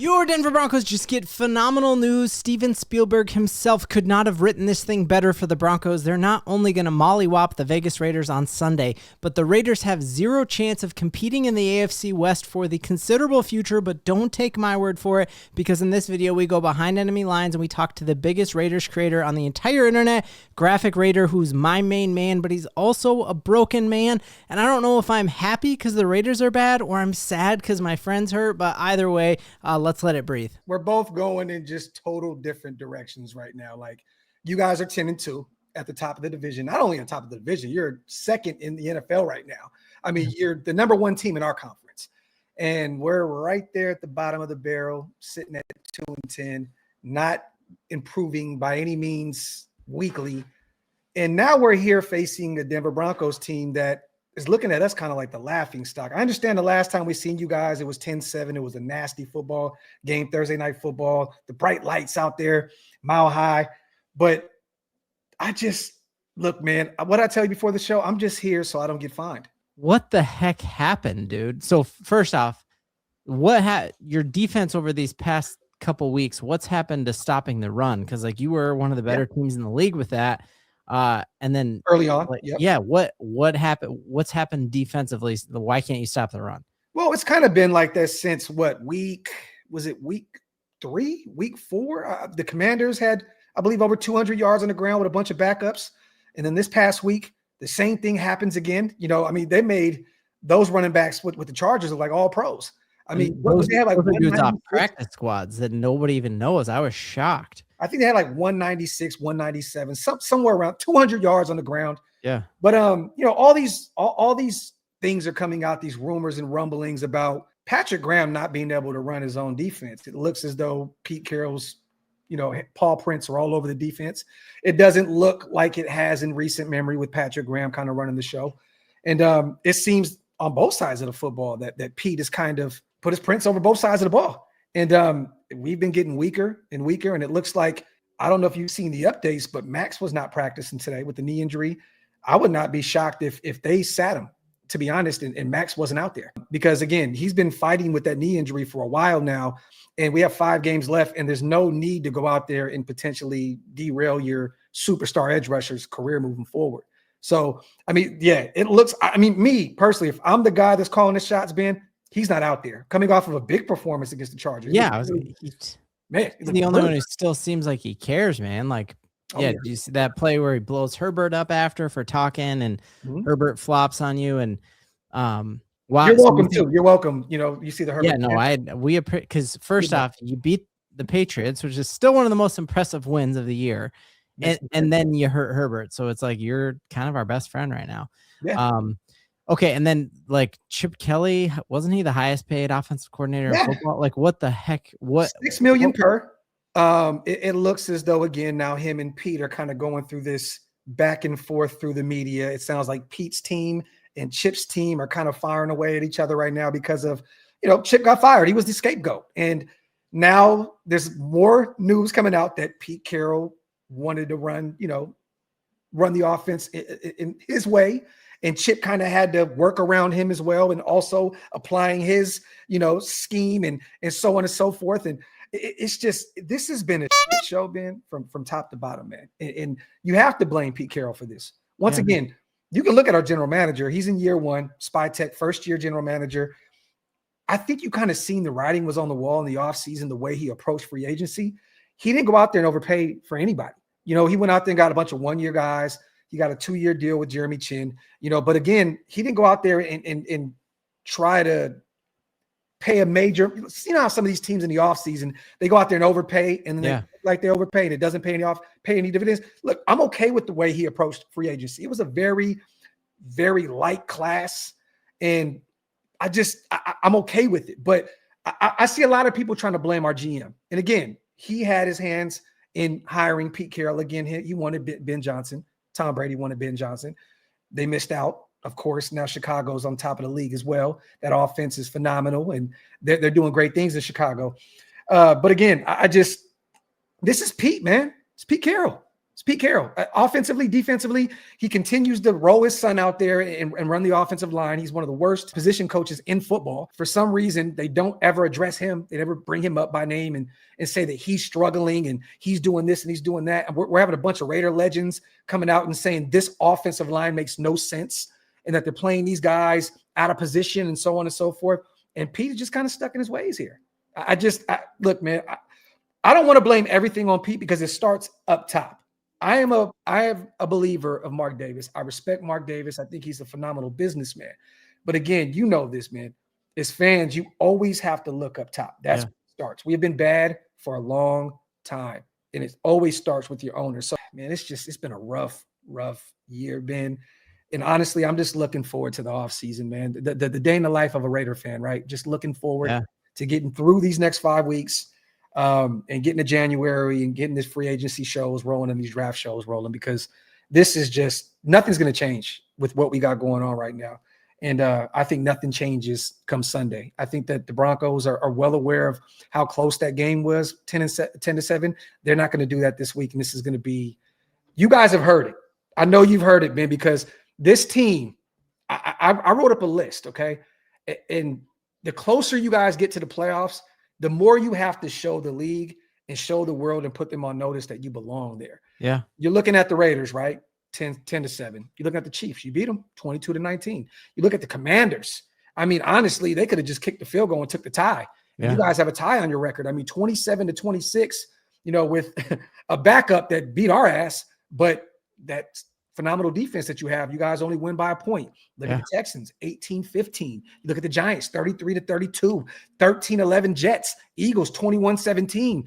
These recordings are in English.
Your Denver Broncos just get phenomenal news. Steven Spielberg himself could not have written this thing better for the Broncos. They're not only going to mollywop the Vegas Raiders on Sunday, but the Raiders have zero chance of competing in the AFC West for the considerable future, but don't take my word for it, because in this video, we go behind enemy lines and we talk to the biggest Raiders creator on the entire internet, Graphic Raider, who's my main man, but he's also a broken man, and I don't know if I'm happy because the Raiders are bad or I'm sad because my friend's hurt, but either way, let's let it breathe. We're both going in just total different directions right now. Like, you guys are 10-2 at the top of the division. Not only on top of the division, you're second in the NFL right now. I mean, you're the number one team in our conference. And we're right there at the bottom of the barrel, sitting at 2-10, not improving by any means weekly. And now we're here facing a Denver Broncos team that is looking at us kind of like the laughing stock. I understand the last time we seen you guys, it was 10-7. It was a nasty football game, Thursday night football, the bright lights out there, mile high. But I just, look, man, what I tell you before the show, I'm just here so I don't get fined. What the heck happened, dude? So first off, your defense over these past couple weeks, what's happened to stopping the run? Because like you were one of the better teams in the league with that. And then early on, what happened? What's happened defensively? Why can't you stop the run? Well, it's kind of been like this since week 3, week 4? The Commanders had, I believe, over 200 yards on the ground with a bunch of backups. And then this past week, the same thing happens again. You know, I mean, they made those running backs with the Chargers look like all pros. I mean, they have like dudes off practice squads that nobody even knows. I was shocked. I think they had like 196, 197, somewhere around 200 yards on the ground. Yeah. But you know, all these things are coming out, these rumors and rumblings about Patrick Graham not being able to run his own defense. It looks as though Pete Carroll's, you know, paw prints are all over the defense. It doesn't look like it has in recent memory with Patrick Graham kind of running the show. And it seems on both sides of the football that Pete has kind of put his prints over both sides of the ball. And we've been getting weaker and weaker. And it looks like, I don't know if you've seen the updates, but Max was not practicing today with the knee injury. I would not be shocked if they sat him, to be honest, and Max wasn't out there. Because, again, he's been fighting with that knee injury for a while now. And we have 5 games left, and there's no need to go out there and potentially derail your superstar edge rusher's career moving forward. So, I mean, yeah, it looks – I mean, me personally, if I'm the guy that's calling the shots, Ben, he's not out there coming off of a big performance against the Chargers. Yeah, he's the only one who still seems like he cares, man. Like, do you see that play where he blows Herbert up after for talking, and Herbert flops on you? And wow, you're welcome too. You're welcome. You know, you see the Herbert. Yeah, no, because first off, you beat the Patriots, which is still one of the most impressive wins of the year, and then you hurt Herbert. So it's like you're kind of our best friend right now. Yeah. Okay, and then like Chip Kelly, wasn't he the highest paid offensive coordinator in football? Like, what the heck? What $6 million per? It looks as though, again, now him and Pete are kind of going through this back and forth through the media. It sounds like Pete's team and Chip's team are kind of firing away at each other right now because of, you know, Chip got fired. He was the scapegoat. And now there's more news coming out that Pete Carroll wanted to run the offense in his way. And Chip kind of had to work around him as well, and also applying his, scheme and so on and so forth. And it's just, this has been a shit show, Ben, from top to bottom, man. And you have to blame Pete Carroll for this. Once again, you can look at our general manager. He's in year 1, SpyTech, first-year general manager. I think you kind of seen the writing was on the wall in the offseason, the way he approached free agency. He didn't go out there and overpay for anybody. He went out there and got a bunch of one-year guys. He got a 2-year deal with Jeremy Chin, but again, he didn't go out there and try to pay a major, how some of these teams in the offseason, they go out there and overpay, and then they overpay and it doesn't pay any dividends. Look, I'm okay with the way he approached free agency. It was a very, very light class, and I'm okay with it. But I see a lot of people trying to blame our GM. And again, he had his hands in hiring Pete Carroll. Again, he wanted Ben Johnson. Tom Brady wanted Ben Johnson. They missed out. Of course, now Chicago's on top of the league as well. That offense is phenomenal, and they're doing great things in Chicago. But again, this is Pete, man. It's Pete Carroll. It's Pete Carroll. Offensively, defensively, he continues to roll his son out there and run the offensive line. He's one of the worst position coaches in football. For some reason, they don't ever address him. They never bring him up by name and say that he's struggling and he's doing this and he's doing that. And we're having a bunch of Raider legends coming out and saying this offensive line makes no sense and that they're playing these guys out of position and so on and so forth. And Pete is just kind of stuck in his ways here. Look, man, I don't want to blame everything on Pete because it starts up top. I am a believer of Mark Davis. I respect Mark Davis. I think he's a phenomenal businessman. But again, you know this, man. As fans, you always have to look up top. That's where it starts. We have been bad for a long time, and it always starts with your owner. So, man, it's been a rough year, Ben. And honestly, I'm just looking forward to the offseason, man. The day in the life of a Raider fan, right? Just looking forward to getting through these next 5 weeks. And getting to January and getting this free agency shows rolling and these draft shows rolling, because this is just nothing's going to change with what we got going on right now. And I think nothing changes come Sunday. I think that the Broncos are well aware of how close that game was, 10-7. They're not going to do that this week. And this is going to be, you guys have heard it. I know you've heard it, man, because this team, I wrote up a list. Okay. And the closer you guys get to the playoffs, the more you have to show the league and show the world and put them on notice that you belong there. Yeah. You're looking at the Raiders, right? 10-7. You look at the Chiefs. You beat them 22-19. You look at the Commanders. I mean, honestly, they could have just kicked the field goal and took the tie. And you guys have a tie on your record. I mean, 27-26, with a backup that beat our ass, but that phenomenal defense that you have, you guys only win by a point. Look at the Texans, 18-15. You look at the Giants, 33-32, 13-11 Jets, Eagles, 21-17,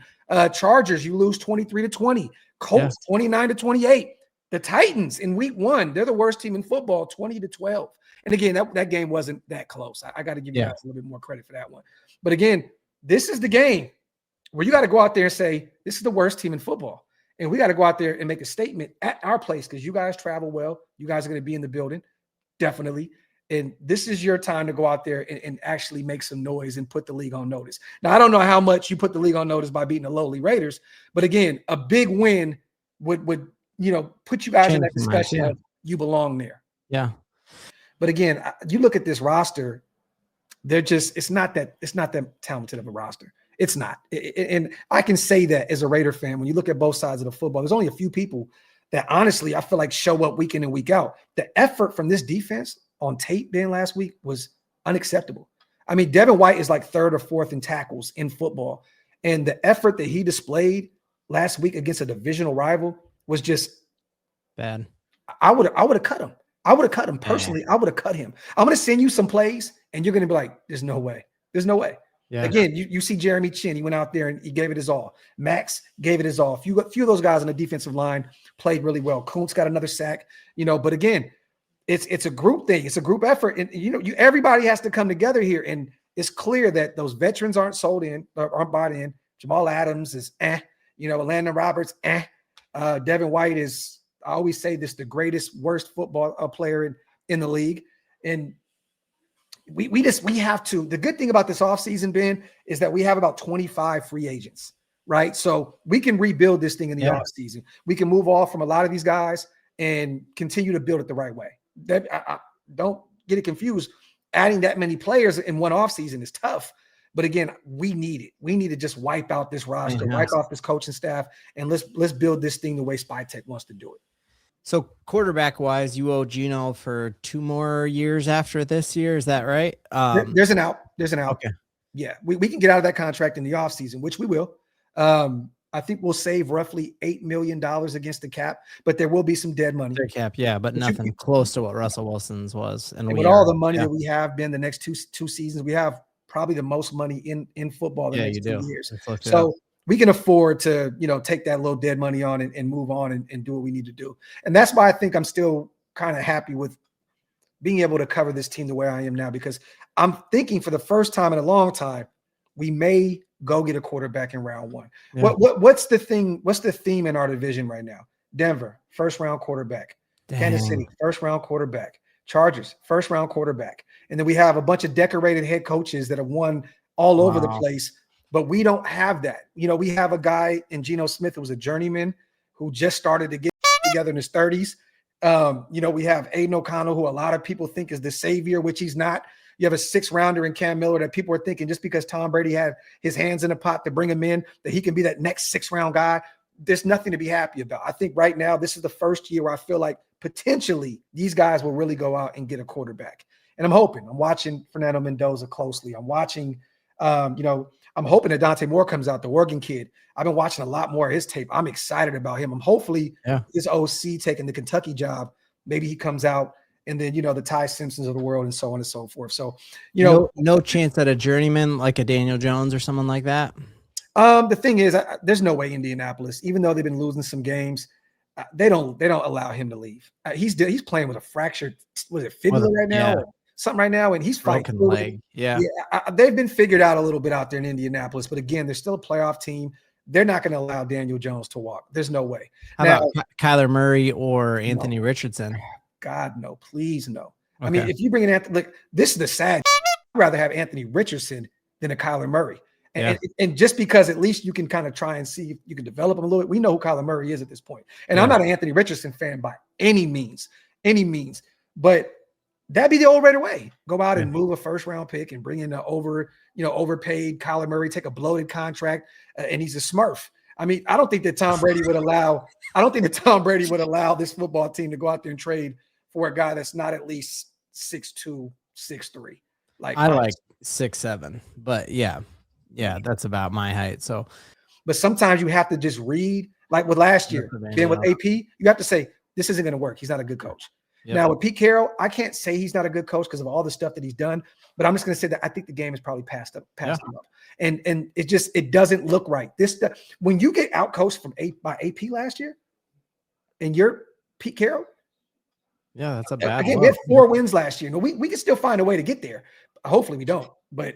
Chargers, you lose 23-20, Colts, 29-28. The Titans in week 1, they're the worst team in football, 20-12. And again, that game wasn't that close. I got to give you guys a little bit more credit for that one. But again, this is the game where you got to go out there and say, this is the worst team in football. And we got to go out there and make a statement at our place because you guys travel well. You guys are going to be in the building, definitely. And this is your time to go out there and actually make some noise and put the league on notice. Now, I don't know how much you put the league on notice by beating the lowly Raiders, but again, a big win would put you guys in that discussion of you belong there. Yeah. But again, you look at this roster, it's not that talented of a roster. It's not. And I can say that as a Raider fan, when you look at both sides of the football, there's only a few people that honestly I feel like show up week in and week out. The effort from this defense on tape being last week was unacceptable. I mean, Devin White is like 3rd or 4th in tackles in football. And the effort that he displayed last week against a divisional rival was just bad. I would have cut him. I would have cut him personally. I would have cut him. I'm going to send you some plays and you're going to be like, there's no way. There's no way. Yeah. Again, you see Jeremy Chin. He went out there and he gave it his all. Max gave it his all. A few of those guys on the defensive line played really well. Kuntz got another sack. But again, it's a group thing. It's a group effort, and everybody has to come together here. And it's clear that those veterans aren't sold in, or aren't bought in. Jamal Adams is Landon Roberts Devin White is, I always say this, the worst football player in the league, and. We have to. The good thing about this offseason, Ben, is that we have about 25 free agents, right? So we can rebuild this thing in the offseason. We can move off from a lot of these guys and continue to build it the right way. I don't get it confused. Adding that many players in one offseason is tough. But again, we need it. We need to just wipe out this roster, wipe off this coaching staff, and let's build this thing the way Spytech wants to do it. So quarterback-wise, you owe Geno for 2 more years after this year. Is that right? There's an out. Okay. Yeah, we can get out of that contract in the offseason, which we will. I think we'll save roughly $8 million against the cap, but there will be some dead money. Dead cap, yeah, but nothing close to what Russell Wilson's was. And with all the money that we have been the next two seasons, we have probably the most money in football the next 2 years. So we can afford to, take that little dead money on and move on and do what we need to do. And that's why I think I'm still kind of happy with being able to cover this team the way I am now, because I'm thinking for the first time in a long time, we may go get a quarterback in round 1. Yeah. What's the thing? What's the theme in our division right now? Denver, 1st round quarterback. Damn. Kansas City, 1st round quarterback. Chargers, 1st round quarterback. And then we have a bunch of decorated head coaches that have won all over the place. But we don't have that. We have a guy in Geno Smith who was a journeyman who just started to get together in his 30s. We have Aiden O'Connell, who a lot of people think is the savior, which he's not. You have a 6th-rounder in Cam Miller that people are thinking just because Tom Brady had his hands in the pot to bring him in, that he can be that next 6th-round guy. There's nothing to be happy about. I think right now this is the first year where I feel like potentially these guys will really go out and get a quarterback. And I'm watching Fernando Mendoza closely. I'm watching, I'm hoping that Dante Moore comes out, the Oregon kid. I've been watching a lot more of his tape. I'm excited about him. I'm hopefully his OC taking the Kentucky job. Maybe he comes out, and then, the Ty Simpsons of the world and so on and so forth. So, no chance at a journeyman like a Daniel Jones or someone like that. The thing is, there's no way Indianapolis, even though they've been losing some games, they don't allow him to leave. He's playing with a fractured, fibula right now? Or something right now, and he's fighting. Broken leg. Yeah. They've been figured out a little bit out there in Indianapolis, but again, they're still a playoff team. They're not going to allow Daniel Jones to walk. There's no way. How about Kyler Murray or Anthony Richardson? God, no, please no. Okay. I mean, if you bring in Anthony, look, this is the sad. I'd rather have Anthony Richardson than a Kyler Murray. And just because at least you can kind of try and see if you can develop him a little bit. We know who Kyler Murray is at this point. And I'm not an Anthony Richardson fan by any means. But that'd be the old Raider way. Go out and move a 1st-round pick and bring in an overpaid Kyler Murray, take a bloated contract, and he's a smurf. I mean, I don't think that Tom Brady would allow this football team to go out there and trade for a guy that's not at least 6'2", 6'3". I like 6'7", but yeah, that's about my height. So, but sometimes you have to just read, like with last year, being with AP, you have to say, this isn't going to work. He's not a good coach. Yep. Now with Pete Carroll, I can't say he's not a good coach because of all the stuff that he's done, but I'm just going to say that I think the game is probably passed him up. And it doesn't look right. When you get outcoached by AP last year and you're Pete Carroll. Yeah, that's a bad again, we had 4 wins last year. No, we can still find a way to get there. Hopefully we don't. But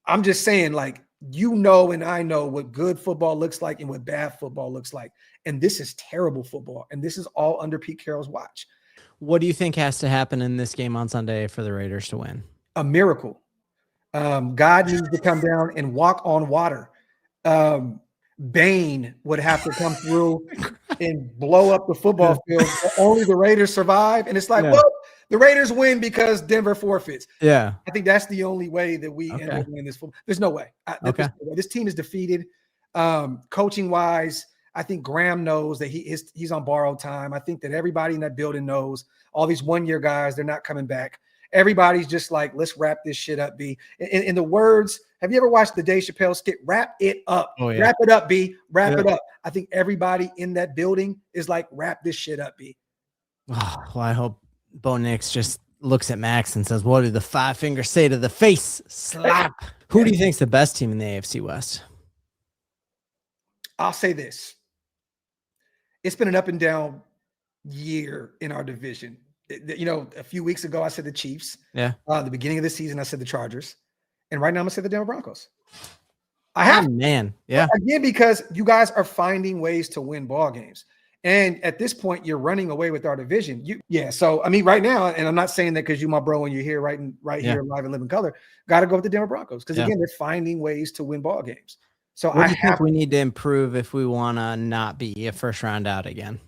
I'm just saying, and I know what good football looks like and what bad football looks like. And this is terrible football. And this is all under Pete Carroll's watch. What do you think has to happen in this game on Sunday for the Raiders to win? A miracle. God needs to come down and walk on water. Bane would have to come through and blow up the football field. Only the Raiders survive. And it's like, well, the Raiders win because Denver forfeits. Yeah. I think that's the only way that we end up winning this football. There's no way. This team is defeated. Coaching wise, I think Graham knows that he's on borrowed time. I think that everybody in that building knows all these 1-year guys, they're not coming back. Everybody's just like, let's wrap this shit up, B. In the words, have you ever watched the Dave Chappelle skit? Wrap it up. Oh, yeah. Wrap it up, B. Wrap it up. I think everybody in that building is like, wrap this shit up, B. Oh, well, I hope Bo Nix just looks at Max and says, what did the 5 fingers say to the face? Slap. Who do you think's the best team in the AFC West? I'll say this. It's been an up and down year in our division. A few weeks ago, I said the Chiefs. Yeah. The beginning of the season, I said the Chargers. And right now, I'm going to say the Denver Broncos. I have. Man. Yeah. Again, because you guys are finding ways to win ball games. And at this point, you're running away with our division. So, I mean, right now, and I'm not saying that because you're my bro and you're here right here live in living color, got to go with the Denver Broncos. Because, again, they're finding ways to win ball games. So what do you think we need to improve if we want to not be a 1st round out again?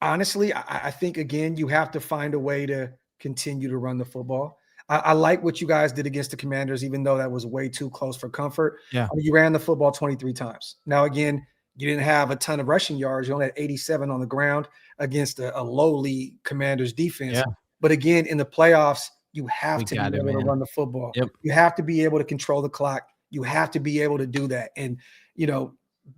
Honestly, I think, again, you have to find a way to continue to run the football. I like what you guys did against the Commanders, even though that was way too close for comfort. Yeah. You ran the football 23 times. Now, again, you didn't have a ton of rushing yards. You only had 87 on the ground against a lowly Commanders defense. Yeah. But, again, in the playoffs, you have to be able to run the football. Yep. You have to be able to control the clock. You have to be able to do that. And,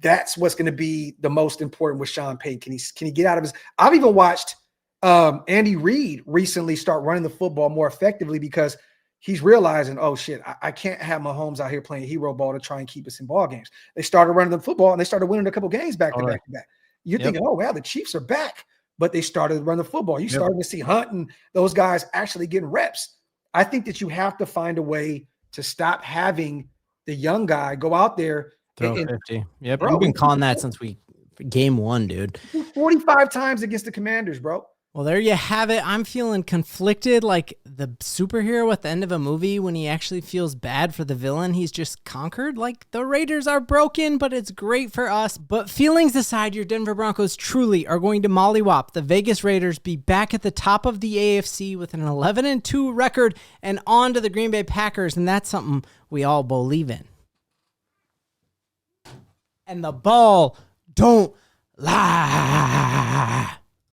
that's what's going to be the most important with Sean Payton. Can he get out of his – I've even watched Andy Reid recently start running the football more effectively because he's realizing, oh, shit, I can't have Mahomes out here playing hero ball to try and keep us in ball games. They started running the football, and they started winning a couple games back to back to back. You're thinking, oh, wow, the Chiefs are back. But they started to run the football. You started to see Hunt and those guys actually getting reps. I think that you have to find a way to stop having the young guy go out there throw 50. Yep. We've been calling that since game 1, dude. 45 times against the Commanders, bro. Well, there you have it. I'm feeling conflicted like the superhero at the end of a movie when he actually feels bad for the villain he's just conquered. Like, the Raiders are broken, but it's great for us. But feelings aside, your Denver Broncos truly are going to mollywop the Vegas Raiders, be back at the top of the AFC with an 11-2 record, and on to the Green Bay Packers, and that's something we all believe in. And the ball don't lie.